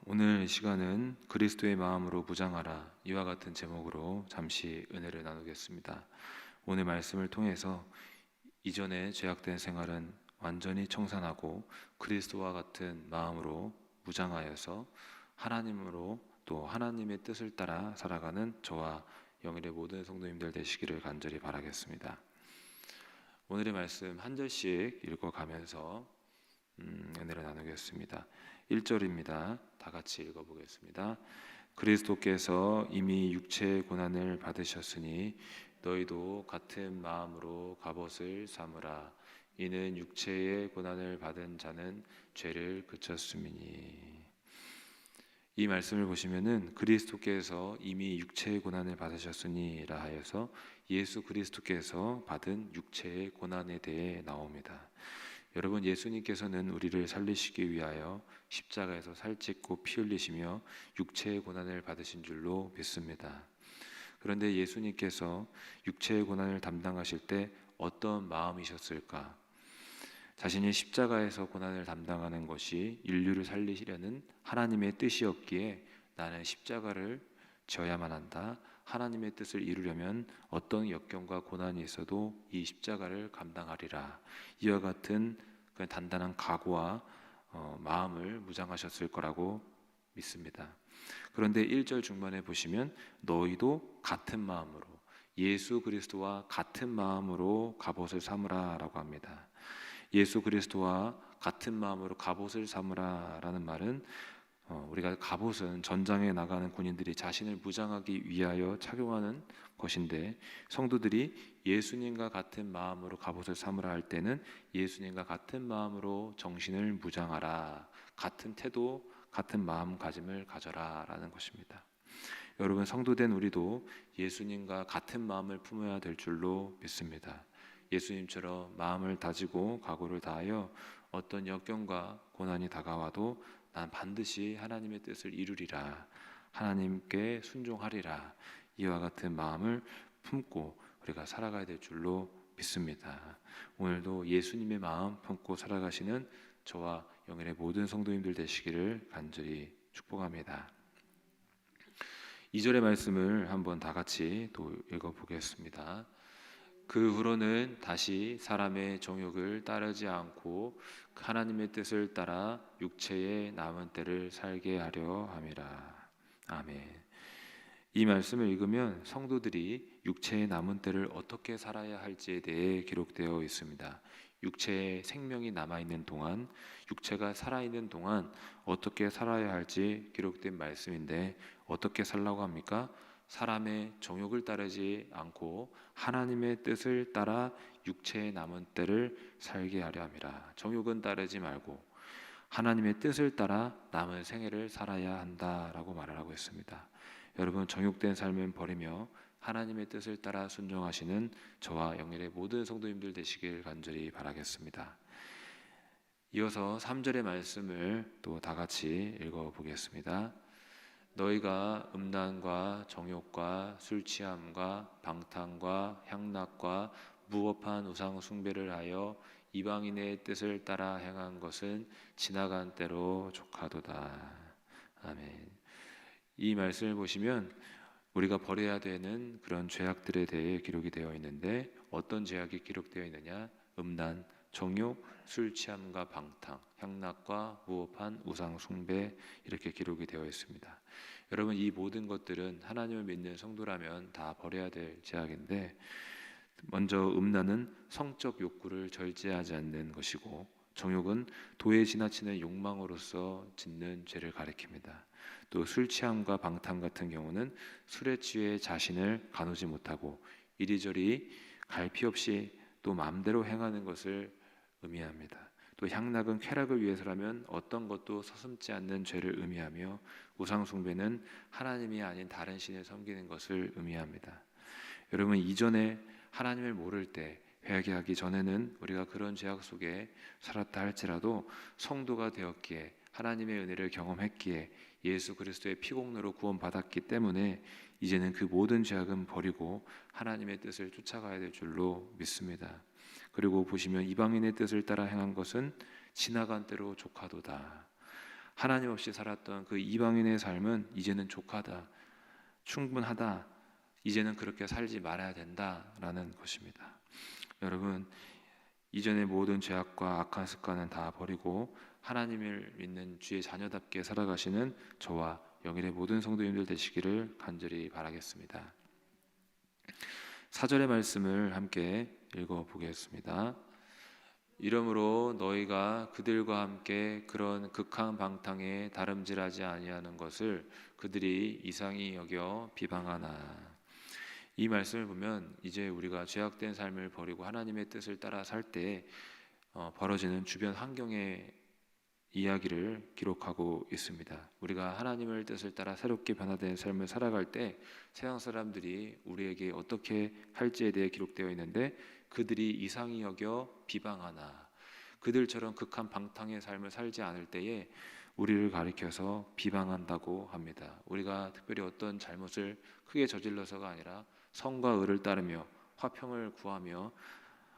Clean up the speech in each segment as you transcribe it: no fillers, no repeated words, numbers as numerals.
오늘 이 시간은 그리스도의 마음으로 무장하라 이와 같은 제목으로 잠시 은혜를 나누겠습니다. 오늘 말씀을 통해서 이전에 죄악된 생활은 완전히 청산하고 그리스도와 같은 마음으로 무장하여서 하나님으로 또 하나님의 뜻을 따라 살아가는 저와 영일의 모든 성도님들 되시기를 간절히 바라겠습니다. 오늘의 말씀 한 절씩 읽어가면서 은혜를 나누겠습니다. 1절입니다. 다 같이 읽어보겠습니다. 그리스도께서 이미 육체의 고난을 받으셨으니 너희도 같은 마음으로 갑옷을 삼으라. 이는 육체의 고난을 받은 자는 죄를 그쳤음이니. 이 말씀을 보시면은 그리스도께서 이미 육체의 고난을 받으셨으니라 하여서 예수 그리스도께서 받은 육체의 고난에 대해 나옵니다. 여러분, 예수님께서는 우리를 살리시기 위하여 십자가에서 살찢고 피 흘리시며 육체의 고난을 받으신 줄로 믿습니다. 그런데 예수님께서 육체의 고난을 담당하실 때 어떤 마음이셨을까? 자신이 십자가에서 고난을 담당하는 것이 인류를 살리시려는 하나님의 뜻이었기에 나는 십자가를 져야만 한다. 하나님의 뜻을 이루려면 어떤 역경과 고난이 있어도 이 십자가를 감당하리라. 이와 같은 그 단단한 각오와 마음을 무장하셨을 거라고 믿습니다. 그런데 1절 중반에 보시면 너희도 같은 마음으로 예수 그리스도와 같은 마음으로 갑옷을 삼으라 라고 합니다. 예수 그리스도와 같은 마음으로 갑옷을 삼으라라는 말은 우리가 갑옷은 전장에 나가는 군인들이 자신을 무장하기 위하여 착용하는 것인데, 성도들이 예수님과 같은 마음으로 갑옷을 삼으라 할 때는 예수님과 같은 마음으로 정신을 무장하라, 같은 태도, 같은 마음가짐을 가져라 라는 것입니다. 여러분, 성도된 우리도 예수님과 같은 마음을 품어야 될 줄로 믿습니다. 예수님처럼 마음을 다지고 각오를 다하여 어떤 역경과 고난이 다가와도 난 반드시 하나님의 뜻을 이루리라, 하나님께 순종하리라, 이와 같은 마음을 품고 우리가 살아가야 될 줄로 믿습니다. 오늘도 예수님의 마음 품고 살아가시는 저와 영일의 모든 성도님들 되시기를 간절히 축복합니다. 2절의 말씀을 한번 다 같이 또 읽어보겠습니다. 그 후로는 다시 사람의 정욕을 따르지 않고 하나님의 뜻을 따라 육체의 남은 때를 살게 하려 함이라. 아멘. 이 말씀을 읽으면 성도들이 육체의 남은 때를 어떻게 살아야 할지에 대해 기록되어 있습니다. 육체의 생명이 남아있는 동안, 육체가 살아있는 동안 어떻게 살아야 할지 기록된 말씀인데, 어떻게 살라고 합니까? 사람의 정욕을 따르지 않고 하나님의 뜻을 따라 육체의 남은 때를 살게 하려 함이라. 정욕은 따르지 말고 하나님의 뜻을 따라 남은 생애를 살아야 한다라고 말을 하고 있습니다. 여러분, 정욕된 삶은 버리며 하나님의 뜻을 따라 순종하시는 저와 영일의 모든 성도님들 되시길 간절히 바라겠습니다. 이어서 3절의 말씀을 또 다 같이 읽어보겠습니다. 너희가 음란과 정욕과 술 취함과 방탕과 향락과 무법한 우상 숭배를 하여 이방인의 뜻을 따라 행한 것은 지나간 때로 족하도다. 아멘. 이 말씀을 보시면 우리가 버려야 되는 그런 죄악들에 대해 기록이 되어 있는데, 어떤 죄악이 기록되어 있느냐? 음란, 정욕, 술 취함과 방탕, 향락과 무법한 우상 숭배, 이렇게 기록이 되어 있습니다. 여러분, 이 모든 것들은 하나님을 믿는 성도라면 다 버려야 될 죄악인데, 먼저 음란은 성적 욕구를 절제하지 않는 것이고, 정욕은 도에 지나치는 욕망으로서 짓는 죄를 가리킵니다. 또 술 취함과 방탕 같은 경우는 술에 취해 자신을 가누지 못하고 이리저리 갈피 없이 또 마음대로 행하는 것을 의미합니다. 또 향락은 쾌락을 위해서라면 어떤 것도 서슴지 않는 죄를 의미하며, 우상 숭배는 하나님이 아닌 다른 신을 섬기는 것을 의미합니다. 여러분, 이전에 하나님을 모를 때, 회개하기 전에는 우리가 그런 죄악 속에 살았다 할지라도 성도가 되었기에, 하나님의 은혜를 경험했기에, 예수 그리스도의 피공로로 구원받았기 때문에 이제는 그 모든 죄악은 버리고 하나님의 뜻을 쫓아가야 될 줄로 믿습니다. 그리고 보시면 이방인의 뜻을 따라 행한 것은 지나간 때로 족하도다. 하나님 없이 살았던 그 이방인의 삶은 이제는 족하다, 충분하다, 이제는 그렇게 살지 말아야 된다라는 것입니다. 여러분, 이전의 모든 죄악과 악한 습관은 다 버리고 하나님을 믿는 주의 자녀답게 살아가시는 저와 영일의 모든 성도님들 되시기를 간절히 바라겠습니다. 4절의 말씀을 함께 읽어보겠습니다. 이러므로 너희가 그들과 함께 그런 극한 방탕에 다름질하지 아니하는 것을 그들이 이상히 여겨 비방하나. 이 말씀을 보면 이제 우리가 죄악된 삶을 버리고 하나님의 뜻을 따라 살 때 벌어지는 주변 환경의 이야기를 기록하고 있습니다. 우리가 하나님의 뜻을 따라 새롭게 변화된 삶을 살아갈 때 세상 사람들이 우리에게 어떻게 할지에 대해 기록되어 있는데, 그들이 이상히 여겨 비방하나. 그들처럼 극한 방탕의 삶을 살지 않을 때에 우리를 가리켜서 비방한다고 합니다. 우리가 특별히 어떤 잘못을 크게 저질러서가 아니라 성과 의를 따르며 화평을 구하며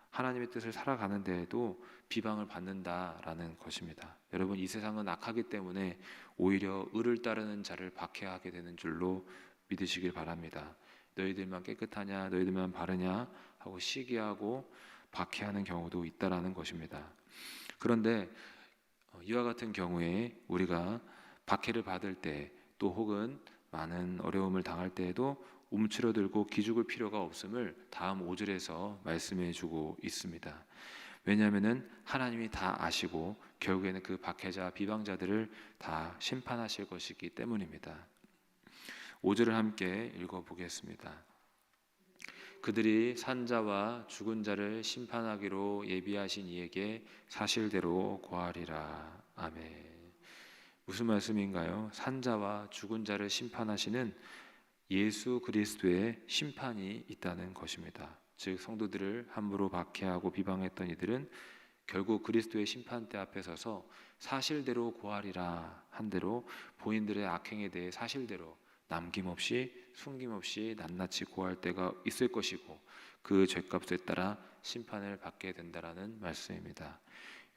하나님의 뜻을 살아가는 데에도 비방을 받는다라는 것입니다. 여러분, 이 세상은 악하기 때문에 오히려 의를 따르는 자를 박해하게 되는 줄로 믿으시길 바랍니다. 너희들만 깨끗하냐, 너희들만 바르냐 하고 시기하고 박해하는 경우도 있다라는 것입니다. 그런데 이와 같은 경우에 우리가 박해를 받을 때, 또 혹은 많은 어려움을 당할 때에도 움츠러들고 기죽을 필요가 없음을 다음 5절에서 말씀해 주고 있습니다. 왜냐하면 하나님이 다 아시고 결국에는 그 박해자 비방자들을 다 심판하실 것이기 때문입니다. 5절을 함께 읽어보겠습니다. 그들이 산자와 죽은 자를 심판하기로 예비하신 이에게 사실대로 고하리라. 아멘. 무슨 말씀인가요? 산자와 죽은 자를 심판하시는 예수 그리스도의 심판이 있다는 것입니다. 즉 성도들을 함부로 박해하고 비방했던 이들은 결국 그리스도의 심판대 앞에 서서 사실대로 고하리라 한 대로 본인들의 악행에 대해 사실대로 남김없이 숨김없이 낱낱이 고할 때가 있을 것이고, 그 죄값에 따라 심판을 받게 된다라는 말씀입니다.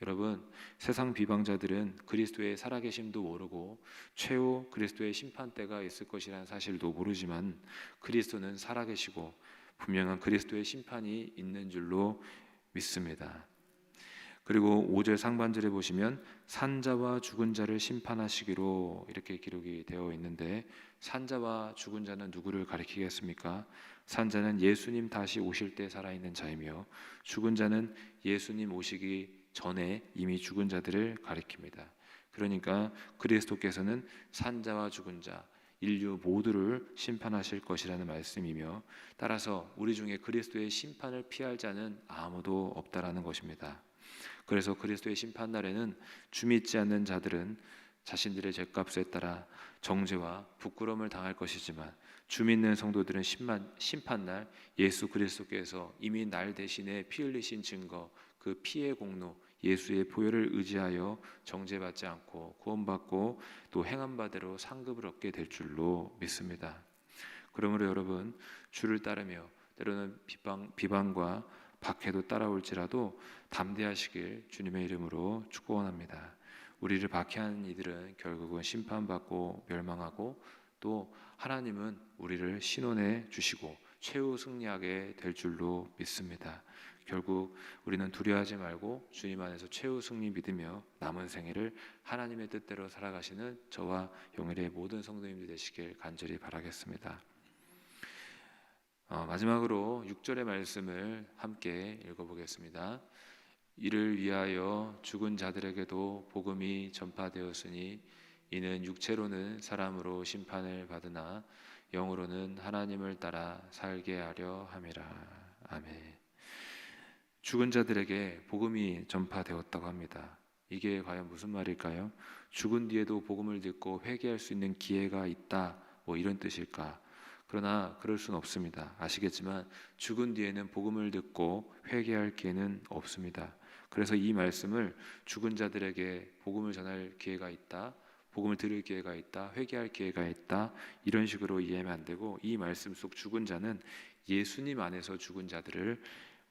여러분, 세상 비방자들은 그리스도의 살아계심도 모르고 최후 그리스도의 심판대가 있을 것이라는 사실도 모르지만, 그리스도는 살아계시고 분명한 그리스도의 심판이 있는 줄로 믿습니다. 그리고 5절 상반절에 보시면 산자와 죽은 자를 심판하시기로 이렇게 기록이 되어 있는데, 산자와 죽은 자는 누구를 가리키겠습니까? 산자는 예수님 다시 오실 때 살아있는 자이며, 죽은 자는 예수님 오시기 전에 이미 죽은 자들을 가리킵니다. 그러니까 그리스도께서는 산자와 죽은 자, 인류 모두를 심판하실 것이라는 말씀이며, 따라서 우리 중에 그리스도의 심판을 피할 자는 아무도 없다라는 것입니다. 그래서 그리스도의 심판날에는 주 믿지 않는 자들은 자신들의 죄값에 따라 정죄와 부끄러움을 당할 것이지만, 주 믿는 성도들은 심판날 예수 그리스도께서 이미 날 대신에 피 흘리신 증거, 그 피의 공로, 예수의 보혈을 의지하여 정죄받지 않고 구원받고 또 행한 바대로 상급을 얻게 될 줄로 믿습니다. 그러므로 여러분, 주를 따르며 때로는 비방과 박해도 따라올지라도 담대하시길 주님의 이름으로 축원합니다. 우리를 박해하는 이들은 결국은 심판받고 멸망하고, 또 하나님은 우리를 신원해 주시고 최후 승리하게 될 줄로 믿습니다. 결국 우리는 두려워하지 말고 주님 안에서 최후 승리 믿으며 남은 생애를 하나님의 뜻대로 살아가시는 저와 영일의 모든 성도님들 되시길 간절히 바라겠습니다. 마지막으로 6절의 말씀을 함께 읽어보겠습니다. 이를 위하여 죽은 자들에게도 복음이 전파되었으니 이는 육체로는 사람으로 심판을 받으나 영으로는 하나님을 따라 살게 하려 함이라. 아멘. 죽은 자들에게 복음이 전파되었다고 합니다. 이게 과연 무슨 말일까요? 죽은 뒤에도 복음을 듣고 회개할 수 있는 기회가 있다, 뭐 이런 뜻일까? 그러나 그럴 수는 없습니다. 아시겠지만 죽은 뒤에는 복음을 듣고 회개할 기회는 없습니다. 그래서 이 말씀을 죽은 자들에게 복음을 전할 기회가 있다, 복음을 들을 기회가 있다, 회개할 기회가 있다, 이런 식으로 이해하면 안 되고, 이 말씀 속 죽은 자는 예수님 안에서 죽은 자들을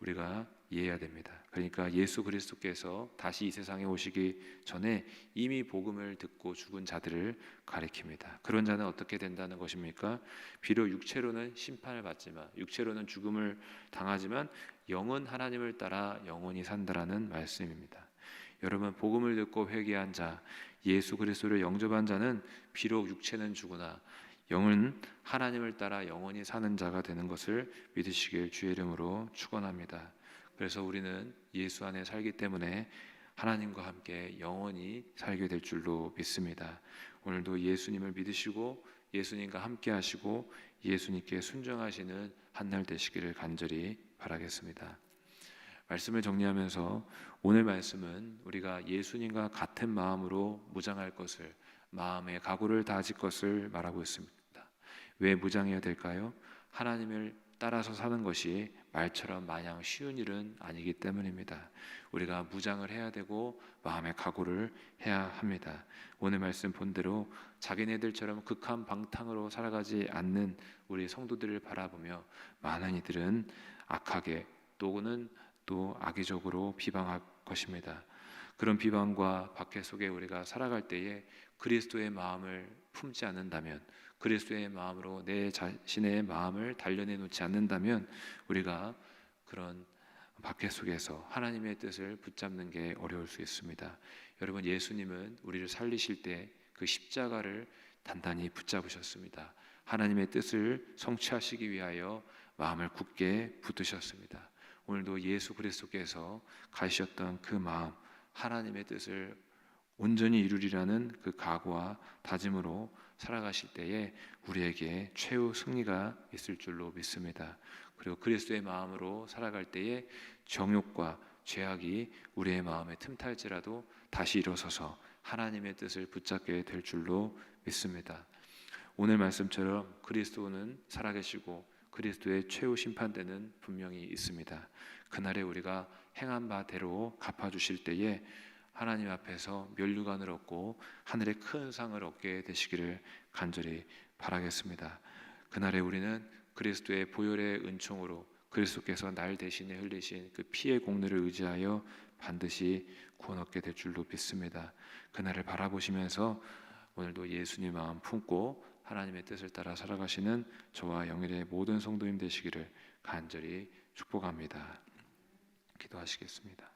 우리가 이해해야 됩니다. 그러니까 예수 그리스도께서 다시 이 세상에 오시기 전에 이미 복음을 듣고 죽은 자들을 가리킵니다. 그런 자는 어떻게 된다는 것입니까? 비록 육체로는 심판을 받지만, 육체로는 죽음을 당하지만 영은 하나님을 따라 영원히 산다라는 말씀입니다. 여러분, 복음을 듣고 회개한 자, 예수 그리스도를 영접한 자는 비록 육체는 죽으나 영은 하나님을 따라 영원히 사는 자가 되는 것을 믿으시길 주의 이름으로 축원합니다. 그래서 우리는 예수 안에 살기 때문에 하나님과 함께 영원히 살게 될 줄로 믿습니다. 오늘도 예수님을 믿으시고 예수님과 함께 하시고 예수님께 순종하시는 한날 되시기를 간절히 바라겠습니다. 말씀을 정리하면서 오늘 말씀은 우리가 예수님과 같은 마음으로 무장할 것을, 마음의 각오를 다질 것을 말하고 있습니다. 왜 무장해야 될까요? 하나님을 따라서 사는 것이 말처럼 마냥 쉬운 일은 아니기 때문입니다. 우리가 무장을 해야 되고 마음의 각오를 해야 합니다. 오늘 말씀 본대로 자기네들처럼 극한 방탕으로 살아가지 않는 우리 성도들을 바라보며 많은 이들은 악하게 또는 또 악의적으로 비방할 것입니다. 그런 비방과 박해 속에 우리가 살아갈 때에 그리스도의 마음을 품지 않는다면, 그리스도의 마음으로 내 자신의 마음을 단련해 놓지 않는다면 우리가 그런 박해 속에서 하나님의 뜻을 붙잡는 게 어려울 수 있습니다. 여러분, 예수님은 우리를 살리실 때 그 십자가를 단단히 붙잡으셨습니다. 하나님의 뜻을 성취하시기 위하여 마음을 굳게 붙드셨습니다. 오늘도 예수 그리스도께서 가지셨던 그 마음, 하나님의 뜻을 온전히 이루리라는 그 각오와 다짐으로 살아가실 때에 우리에게 최후 승리가 있을 줄로 믿습니다. 그리고 그리스도의 마음으로 살아갈 때에 정욕과 죄악이 우리의 마음에 틈탈지라도 다시 일어서서 하나님의 뜻을 붙잡게 될 줄로 믿습니다. 오늘 말씀처럼 그리스도는 살아계시고 그리스도의 최후 심판대는 분명히 있습니다. 그날에 우리가 행한 바대로 갚아주실 때에 하나님 앞에서 면류관을 얻고 하늘의 큰 상을 얻게 되시기를 간절히 바라겠습니다. 그날에 우리는 그리스도의 보혈의 은총으로 그리스도께서 날 대신에 흘리신 그 피의 공로를 의지하여 반드시 구원 얻게 될 줄로 믿습니다. 그날을 바라보시면서 오늘도 예수님 마음 품고 하나님의 뜻을 따라 살아가시는 저와 영일의 모든 성도님 되시기를 간절히 축복합니다. 기도하시겠습니다.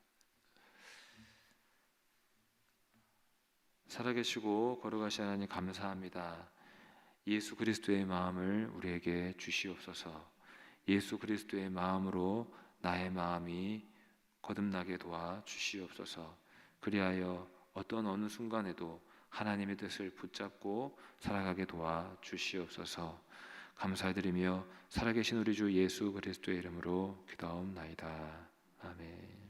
살아계시고 거룩하신 하나님 감사합니다. 예수 그리스도의 마음을 우리에게 주시옵소서. 예수 그리스도의 마음으로 나의 마음이 거듭나게 도와 주시옵소서. 그리하여 어떤 어느 순간에도 하나님의 뜻을 붙잡고 살아가게 도와 주시옵소서. 감사드리며 살아계신 우리 주 예수 그리스도의 이름으로 기도하옵나이다. 아멘.